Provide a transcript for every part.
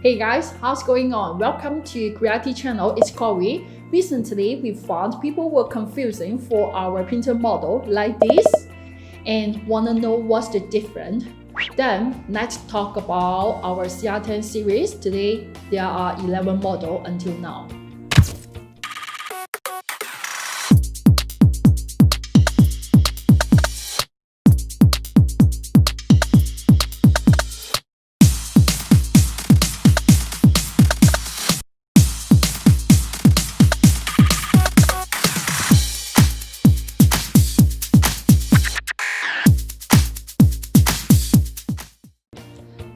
Hey guys, how's going on? Welcome to Creality channel, it's Corey. Recently, we found people were confusing for our printer model like this and wanna know what's the difference. Then let's talk about our CR10 series. Today, there are 11 models until now.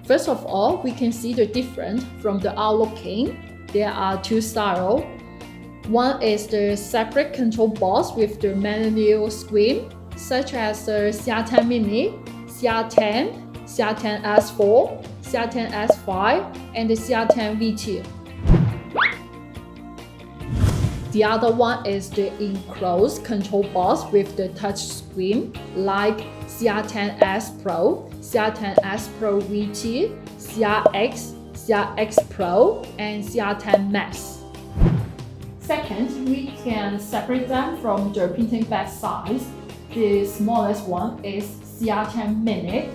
First of all, we can see the difference from the outlooking. There are two styles. One is the separate control box with the manual screen, such as the CR10 Mini, CR10, CR10S4, CR10S5, and the CR10 V2. The other one is the enclosed control box with the touch screen, like CR10S Pro, CR10S Pro V2, CRX, CRX Pro, and CR10 Max. Second, we can separate them from the printing bed size. The smallest one is CR10 Mini.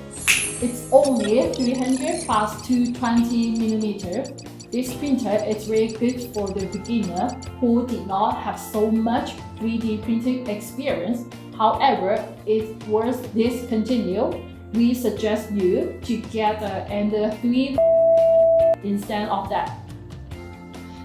It's only 300 plus 220mm. This printer is very good for the beginner who did not have so much 3D printing experience. However, if worth discontinue, we suggest you to get an 3 instead of that.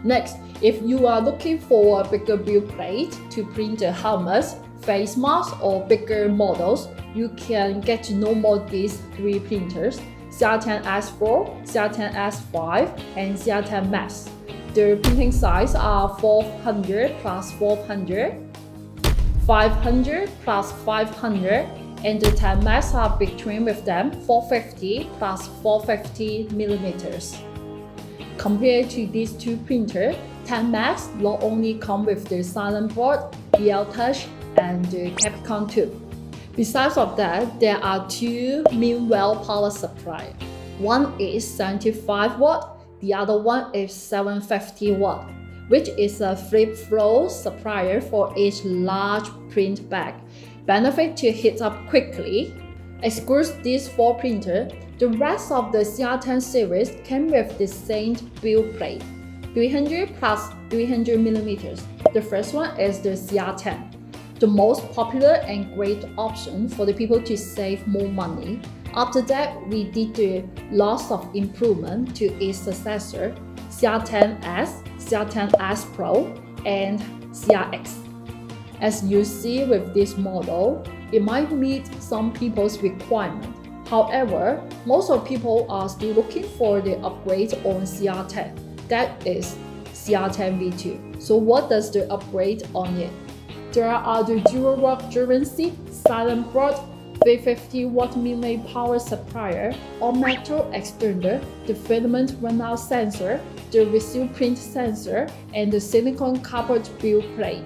Next, if you are looking for a bigger build plate to print the helmets, face masks, or bigger models, you can get to know more these three printers: CR10S4, CR10S5, and CR10 Max. The printing size are 400 plus 400, 500 plus 500, and the 10 Max are between with them 450 plus 450mm. Compared to these two printers, 10 Max not only come with the silent board, BL Touch, and the Capcom tube. Besides of that, there are two main well power supply. One is 75 watt, the other one is 750 watt, which is a flip flow supplier for each large print bag. Benefit to heat up quickly. Excludes these four printers, the rest of the CR10 series came with the same build plate, 300 plus 300mm. The first one is the CR10. The most popular and great option for the people to save more money. After that, we did the lots of improvement to its successor, CR10S, CR10S Pro, and CRX. As you see with this model, it might meet some people's requirement. However, most of people are still looking for the upgrade on CR10. That is CR10 V2. So what does the upgrade on it? There are the dual rock driven seat, silent board, 350 watt mini power supplier, all metal extender, the filament runout sensor, the resume print sensor, and the silicone covered build plate.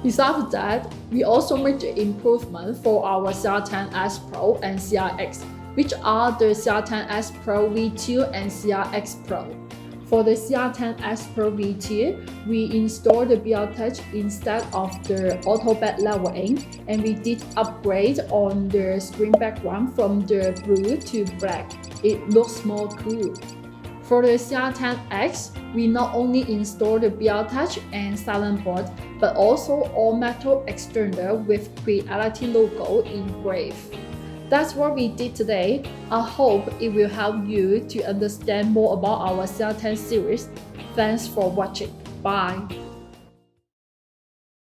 Besides that, we also made the improvement for our CR10S Pro and CRX, which are the CR10S Pro V2 and CRX Pro. For the CR10S Pro V2, we installed the BL Touch instead of the auto bed leveling, and we did upgrade on the screen background from the blue to black. It looks more cool. For the CR10X, we not only installed the BL Touch and silent board, but also all metal extender with Creality logo engraved. That's what we did today. I hope it will help you to understand more about our CR10 series. Thanks for watching. Bye.